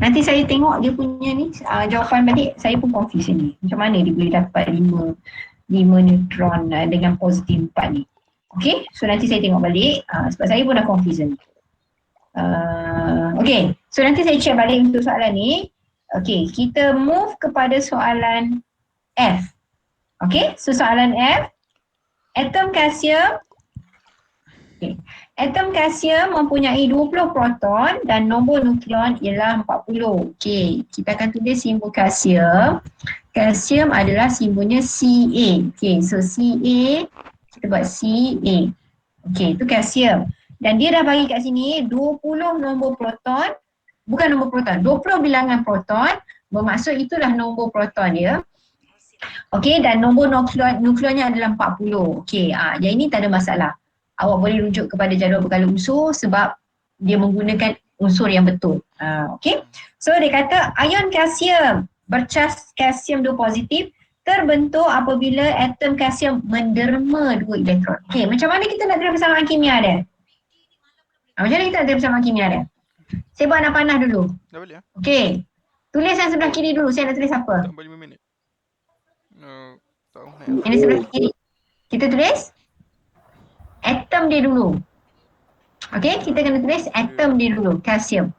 Nanti saya tengok dia punya ni, jawapan balik, saya pun confused ni. Macam mana dia boleh dapat 5 neutron dengan positif 4 ni. Okay, so nanti saya tengok balik sebab saya pun dah confused ni. Okay, so nanti saya check balik untuk soalan ni. Okay, kita move kepada soalan F. Okay, so soalan F. Atom kalsium. Okay. Atom kalsium mempunyai 20 proton dan nombor nukleon ialah 40. Okay, kita akan tulis simbol kalsium. Kalsium adalah simbolnya Ca. Okay, so Ca, kita buat Ca. Okay, itu kalsium. Dan dia dah bagi kat sini 20 nombor proton. Bukan nombor proton, 20 bilangan proton. Bermaksud itulah nombor proton dia. Okay, dan nombor nukleonnya adalah 40. Okay, yang ini tak ada masalah. Awak boleh rujuk kepada jadual berkala unsur sebab dia menggunakan unsur yang betul. Okay, so dia kata ion kalsium bercas kalsium 2 positif terbentuk apabila atom kalsium menderma 2 elektron. Okay, macam mana kita nak terima persamaan kimia dia? Macam mana kita nak terima persamaan kimia dia? Saya buat anak panah dulu. Dah balik ah? Okey. Tulis yang sebelah kiri dulu. Saya nak tulis apa? Tak 5 minit. Tahu nak. Yang sebelah kiri. Kita tulis atom dia dulu. Okey, kita kena tulis atom dia dulu, kalsium.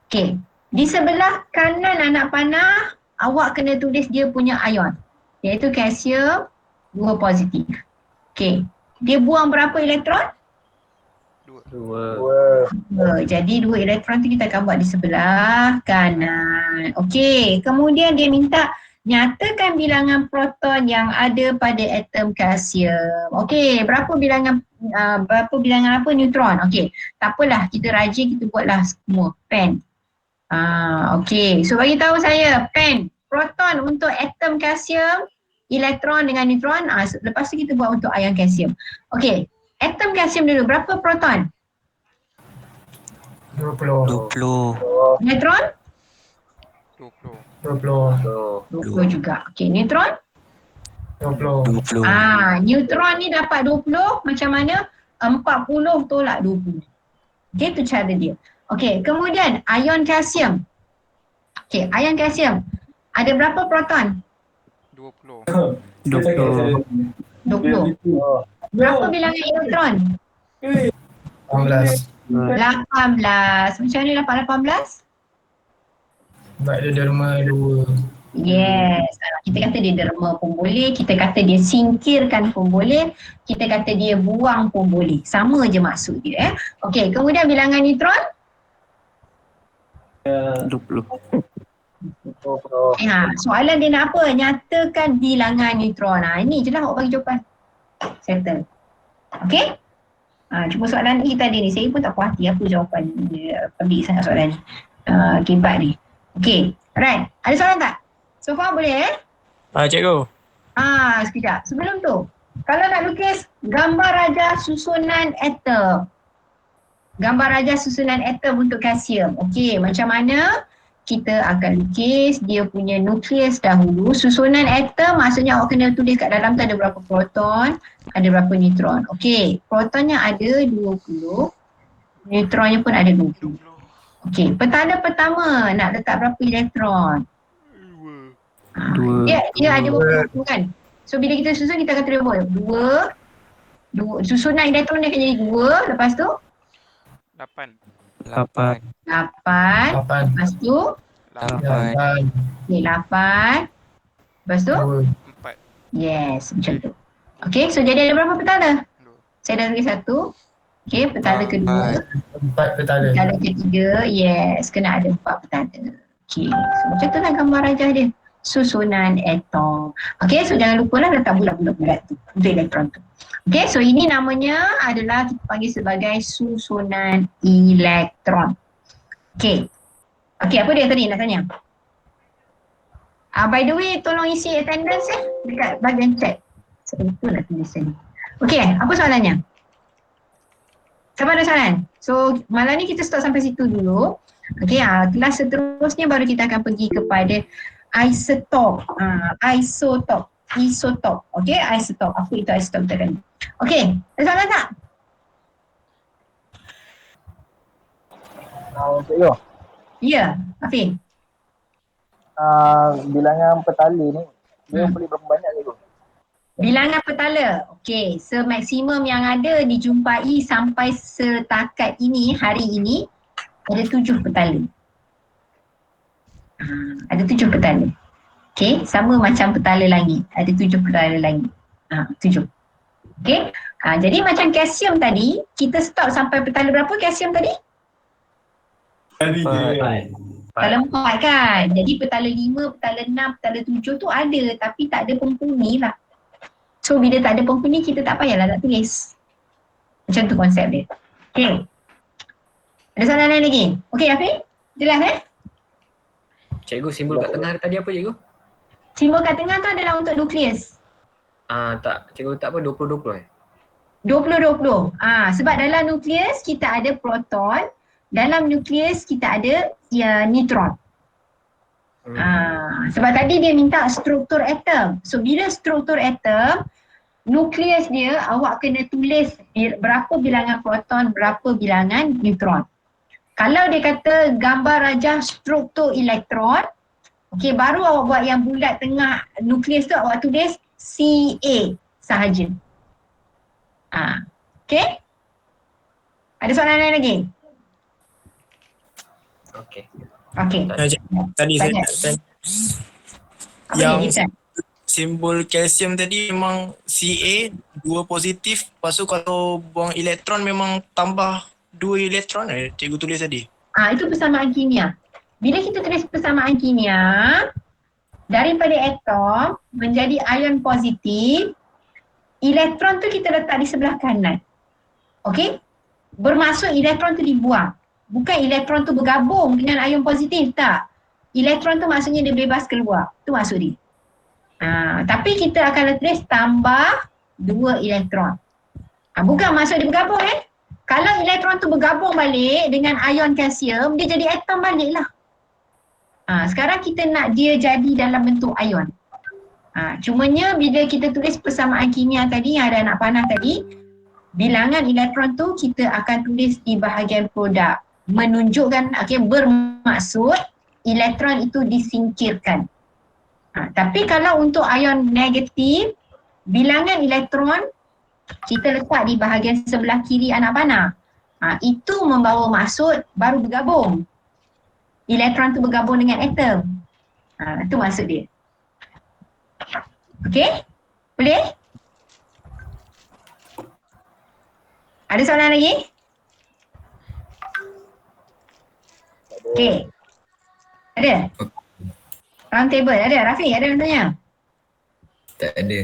Okey. Di sebelah kanan anak panah, awak kena tulis dia punya ion. Iaitu kalsium 2 positif. Okey. Dia buang berapa elektron? 2. Jadi 2 elektron tu kita akan buat di sebelah kanan. Okey. Kemudian dia minta nyatakan bilangan proton yang ada pada atom kalsium. Okey, berapa bilangan apa neutron? Okey, tak apalah, kita rajin, kita buatlah semua. Pen. Okey, so bagi tahu saya pen, proton untuk atom kalsium, elektron dengan neutron. Lepas tu kita buat untuk ion kalsium. Okey, atom kalsium dulu, berapa proton? 20. 20. Neutron? 20. 20. 20 juga. Okey, neutron? 20. 20. Neutron ni dapat 20, macam mana? 40 tolak 20. Okey, tu cara dia. Okey, kemudian ion kalsium. Okey, ion kalsium. Ada berapa proton? 20. 20. 20. Berapa bilangan elektron? 18. 18. Macam mana dapat 18? Sebab dia derma 2. Yes. Kita kata dia derma pun boleh, kita kata dia singkirkan pun boleh, kita kata dia buang pun boleh. Sama je maksud dia. Okey, kemudian bilangan neutron? 20. Soalan dia nak apa? Nyatakan bilangan neutron. Ini je lah awak bagi jawapan. Settle. Okey? Cuma soalan ni tadi ni, saya pun tak puas hati apa jawapan dia. Pendek sangat soalan ni. Kibat ni. Okey, alright. Ada soalan tak? So far boleh Cikgu. Sekejap. Sebelum tu, kalau nak lukis gambar raja susunan atom. Gambar raja susunan atom untuk kalsium. Okey, macam mana kita akan lukis dia punya nukleus dahulu. Susunan atom maksudnya awak kena tulis kat dalam tu ada berapa proton, ada berapa neutron. Okey, protonnya ada 20, neutronnya pun ada 20. Okey, petala pertama nak letak berapa elektron? 2. Dia ada berapa kan? So bila kita susun kita akan tulis berapa? 2. Susunan elektron dia akan jadi 2, lepas tu 8. 8. 8. 8. Lepas tu 8. okey 8. Lepas tu 2. 4. yes, macam tu. Okey, so jadi ada berapa petala? 2. Saya dah tulis 1. Okey, petala kedua, 4 petala. petala ketiga, yes, kena ada 4 petala. Okey, so macam tu lah gambar rajah dia. Susunan atom. Okey, so jangan lupa lah letak bulat-bulat tu untuk elektron tu. Okey, so ini namanya adalah kita panggil sebagai susunan elektron. Okey. Okey, apa dia tadi nak tanya? By the way, tolong isi attendance dekat bahagian chat. Saya lupa nak tulis ni. Okey, apa soalannya? Siapa ada soalan? So malam ni kita stop sampai situ dulu. Okey, kelas seterusnya baru kita akan pergi kepada isotop. Isotop. Okey, isotop. Apa itu isotop kita kan? Okey, ada soalan tak? Cikgu. Ya, Afin. Bilangan petala ni, dia boleh berapa banyak cikgu? Bilangan petala. Okey, semaksimum yang ada dijumpai sampai setakat ini, hari ini, ada 7 petala. Ada 7 petala. Okey, sama macam petala langit. Ada 7 petala langit. 7. Okey, jadi macam kalsium tadi, kita stop sampai petala berapa kalsium tadi? Petala 4 kan. Jadi petala 5, petala 6, petala 7 tu ada tapi tak ada penghuni lah. So bila tak ada penghuni kita tak payahlah nak tulis. Macam tu konsep dia. Okey. Ada soalan lain lagi? Okey Afiq? Jelas Cikgu, simbol kat tengah tadi apa cikgu? Simbol kat tengah tu adalah untuk nukleus. Tak, cikgu tak apa 20-20 20-20. Sebab dalam nukleus kita ada proton, dalam nukleus kita ada neutron. Sebab tadi dia minta struktur atom. So bila struktur atom, nukleus dia awak kena tulis berapa bilangan proton, berapa bilangan neutron. Kalau dia kata gambar rajah struktur elektron, okey, baru awak buat yang bulat tengah nukleus tu awak tulis Ca sahaja. Okey? Ada soalan lain lagi? Okey. Okey. Tadi saya Banyak. nak tanya. Apa Yang ni Izzat? simbol kalsium tadi memang Ca 2 positif. Lepas tu kalau buang elektron memang tambah 2 elektron cikgu tulis tadi. Itu persamaan kimia. Bila kita tulis persamaan kimia, daripada atom menjadi ion positif, elektron tu kita letak di sebelah kanan. Okey? Bermaksud elektron tu dibuang. Bukan elektron tu bergabung dengan ion positif, tak. Elektron tu maksudnya dia bebas keluar. Tu maksud dia. Tapi kita akan tulis tambah 2 elektron. Bukan maksud dia bergabung Kalau elektron tu bergabung balik dengan ion kalsium, dia jadi atom balik lah. Sekarang kita nak dia jadi dalam bentuk ion. Cumanya bila kita tulis persamaan kimia tadi yang ada anak panah tadi, bilangan elektron tu kita akan tulis di bahagian produk. Menunjukkan, bermaksud elektron itu disingkirkan. Tapi kalau untuk ion negatif, bilangan elektron kita letak di bahagian sebelah kiri anak panah. Itu membawa maksud baru bergabung. Elektron tu bergabung dengan atom. Itu maksud dia. Okey? Boleh? Ada soalan lagi? Okey. Ada? Round table ada? Rafiq ada yang tanya? Tak ada.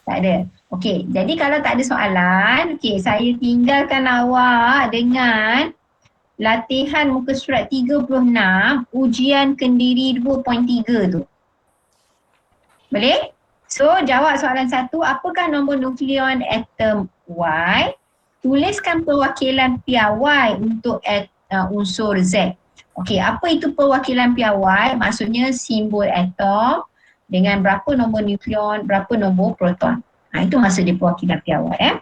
Tak ada. Okey, jadi kalau tak ada soalan, saya tinggalkan awak dengan latihan muka surat 36, ujian kendiri 2.3 tu. Boleh? So, jawab soalan 1, apakah nombor nukleon atom Y? Tuliskan perwakilan pihak Y untuk unsur Z. Okey, apa itu perwakilan pihak Y? Maksudnya simbol atom dengan berapa nombor nukleon, berapa nombor proton. Itu maksud dia perwakilan pihak Y.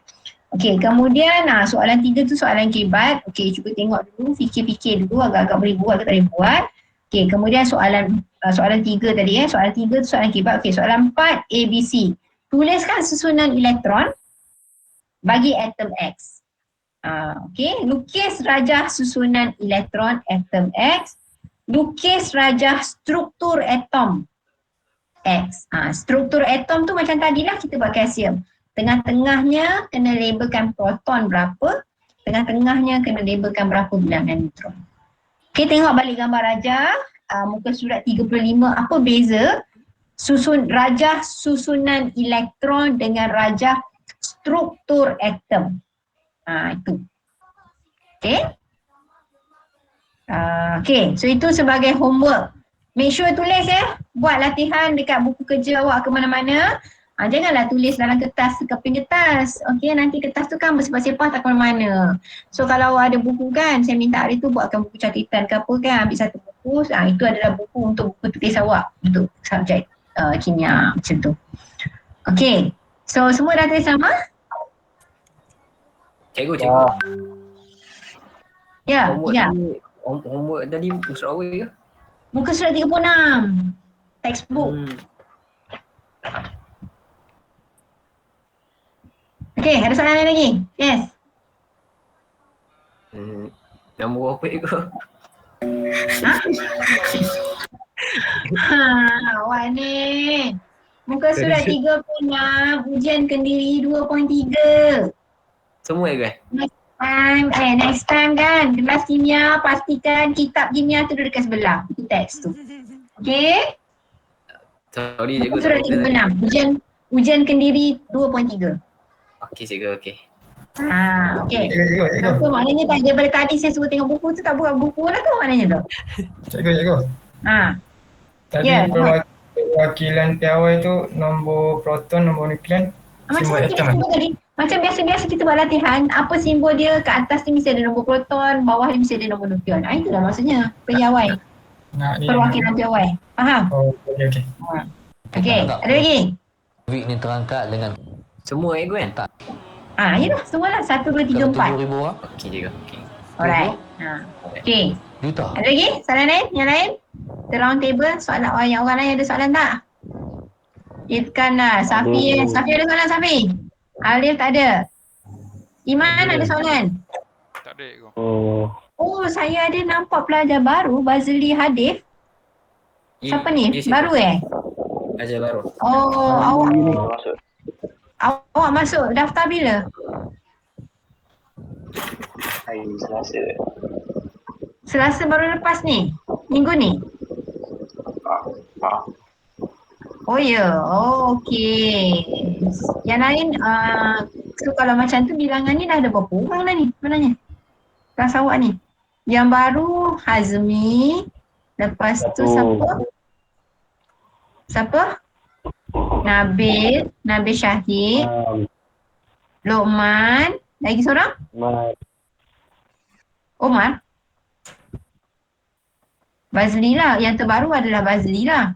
Okey, kemudian soalan 3 tu soalan kebat. Okey, cuba tengok dulu, fikir-fikir dulu agak-agak boleh buat ke tak boleh buat. Okey, kemudian soalan 3 tadi soalan 3 tu soalan kebat. Okey, soalan 4 ABC. Tuliskan susunan elektron bagi atom X. Okey, lukis rajah susunan elektron atom X. Lukis rajah struktur atom X. Struktur atom tu macam tadilah kita buat kalsium. Tengah-tengahnya kena labelkan proton berapa, tengah-tengahnya kena labelkan berapa bilangan neutron. Okey, tengok balik gambar rajah muka surat 35, apa beza rajah susunan elektron dengan rajah struktur atom. Itu. Okey. Okey, so itu sebagai homework. Make sure tulis buat latihan dekat buku kerja awak ke mana-mana. Janganlah tulis dalam kertas, keping kertas. Okey, nanti kertas tu kan bersepah-sepah tak ke mana-mana. So kalau awak ada buku kan, saya minta hari tu buatkan buku catatan ke apa kan, ambil satu buku. Itu adalah buku untuk buku tulis awak untuk subjek kimia macam tu. Okey, so semua dah tulis sama? Cikgu. Ya, Homework tadi muka surat awal ke? Muka surat 36. Textbook. Okey, ada soalan lain lagi? Yes. Nombor apa cikgu? Awak ni. Muka surat 36, ujian kendiri 2.3. Semua ke? Next time kan, kelas kimia pastikan kitab kimia tu dekat sebelah. Itu teks tu. Okey? Sorry cikgu. Muka surat 36, ujian kendiri 2.3. Okey cikgu, okey. Okey. Apa maknanya tak daripada tadi saya suruh tengok buku tu tak buka buku lah tu maknanya tu? Cikgu. Tadi perwakilan PAY tu nombor proton, nombor nukleon, simbol atom. Macam biasa-biasa kita buat latihan, apa simbol dia kat atas ni mesti ada nombor proton, bawah ni mesti ada nombor nukleon. Itulah maksudnya PAY. Perwakilan PAY. Faham? Oh, okey. Okey, ada lagi? Week ni terangkat dengan Semua kan? Yalah, semualah 1, 2, 3, 4. 7,000 orang. Okey cikgu. Okey. Alright. Okay. Juta. Ada lagi? Soalan lain? Yang lain? Kita round table. Soalan yang orang lain ada soalan tak? Itkanlah. Safi ada soalan Safi? Alif tak ada? Iman ada soalan? Tak ada ko. Oh, saya ada nampak pelajar baru, Bazli Hadif. Siapa ni? Yes, Baru Ajar baru. Oh, awak masuk daftar bila? Hari Selasa. Selasa baru lepas ni? Minggu ni? Oh ya, okey. Yang lain, so kalau macam tu bilangan ni dah ada berapa orang dah ni sebenarnya? Kelas awak ni. Yang baru Hazmi, lepas tu siapa? Nabil Syahid, Lokman, lagi seorang? Omar. Bazli lah, yang terbaru adalah Bazli lah.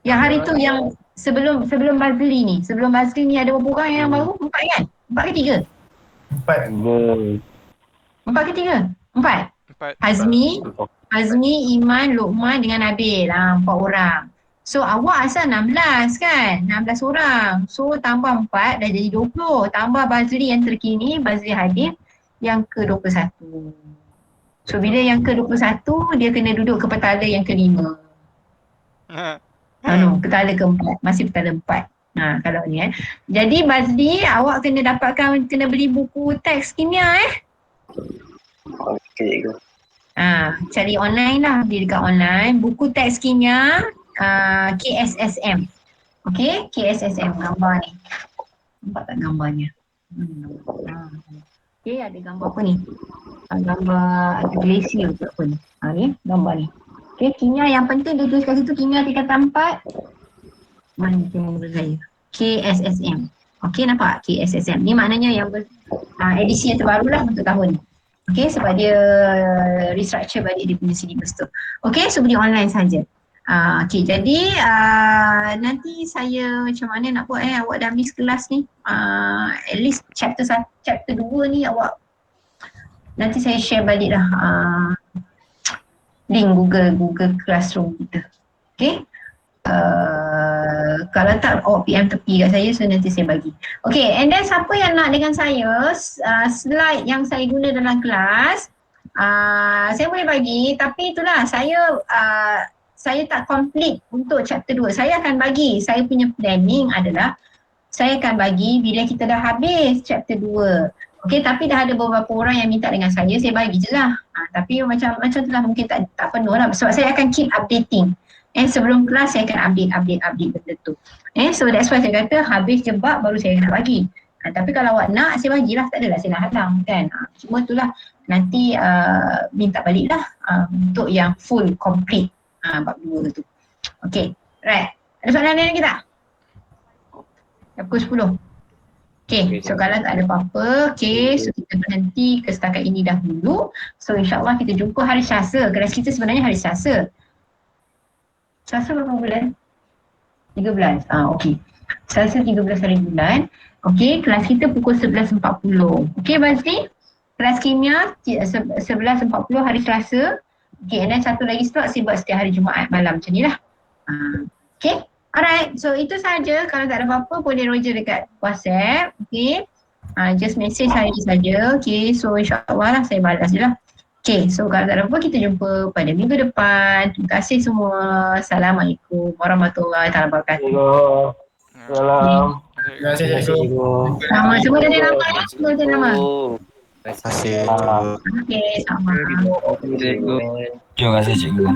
Yang hari tu yang sebelum Bazli ni ada berapa orang yang baru? 4 kan? 4 ke 3? 4 ke 3? 4? 4. Hazmi, Iman, Lokman dengan Nabil. 4 orang. So awak asal 16 kan? 16 orang. So tambah 4 dah jadi 20. Tambah Bazli yang terkini, Bazli Hadif yang ke-21. So bila yang ke-21 dia kena duduk ke petala yang ke-5. Petala ke-4. Masih petala 4. Kalau ni Jadi Bazli, awak kena beli buku teks kimia Okey, cikgu. Cari online lah, beli dekat online. Buku teks kimia KSSM. Okey, KSSM gambar ni. Nampak tak gambarnya? Okey, ada gambar apa ni? Gambar ada glacier ke apa ni? Ni gambar ni. Okey, kimia yang penting dia tulis kat situ kimia tingkatan 4. Mana kimia saya? KSSM. Okey, nampak? KSSM. Ni maknanya yang edisi yang terbaru lah untuk tahun ni. Okey, sebab dia restructure balik dia punya syllabus tu. Okey, so beli online saja. Okey, jadi nanti saya macam mana nak buat awak dah miss kelas ni. At least chapter 2 ni awak nanti saya share balik dah link Google Classroom kita. Okey. Kalau tak awak PM tepi kat saya, so nanti saya bagi. Okay, and then siapa yang nak dengan saya slide yang saya guna dalam kelas, saya boleh bagi, tapi itulah saya tak complete untuk chapter 2. Saya akan bagi, saya punya planning adalah saya akan bagi bila kita dah habis chapter 2. Okay, tapi dah ada beberapa orang yang minta dengan saya bagi je lah. Tapi macam tu lah, mungkin tak penuh lah, sebab saya akan keep updating. Sebelum kelas saya akan update benda tu. So that's why saya kata habis jebak baru saya nak bagi. Tapi kalau awak nak, saya bagilah, tak adalah saya nak halang kan. Cuma itulah nanti minta balik lah untuk yang full complete bab 2 tu. Okay, right. Ada soalan lain lagi tak? Dah pukul 10. Okay, so kalau tak ada apa-apa, okay, so kita berhenti ke setakat ini dahulu. So insyaAllah kita jumpa hari Selasa. Kelas kita sebenarnya hari Selasa. Selasa berapa bulan? 13. Okey. Selasa 13 hari bulan. Okey, kelas kita pukul 11.40. Okey, Bazli? Kelas kimia 11.40 hari Selasa. Okey, and then satu lagi slot saya buat setiap hari Jumaat malam macam ni lah. Okey. Alright, so itu saja. Kalau tak ada apa-apa boleh Roger dekat WhatsApp. Okey. Just message saya saja. Okey, so insyaAllah lah saya balas je lah. Okay, so kalau tak ada apa, kita jumpa pada minggu depan. Terima kasih semua. Assalamualaikum warahmatullahi wabarakatuh. Salam. Terima kasih cikgu. Sama, semua dah ada nama ya? Semua ada nama? Terima kasih. Okay, sama. Terima kasih cikgu.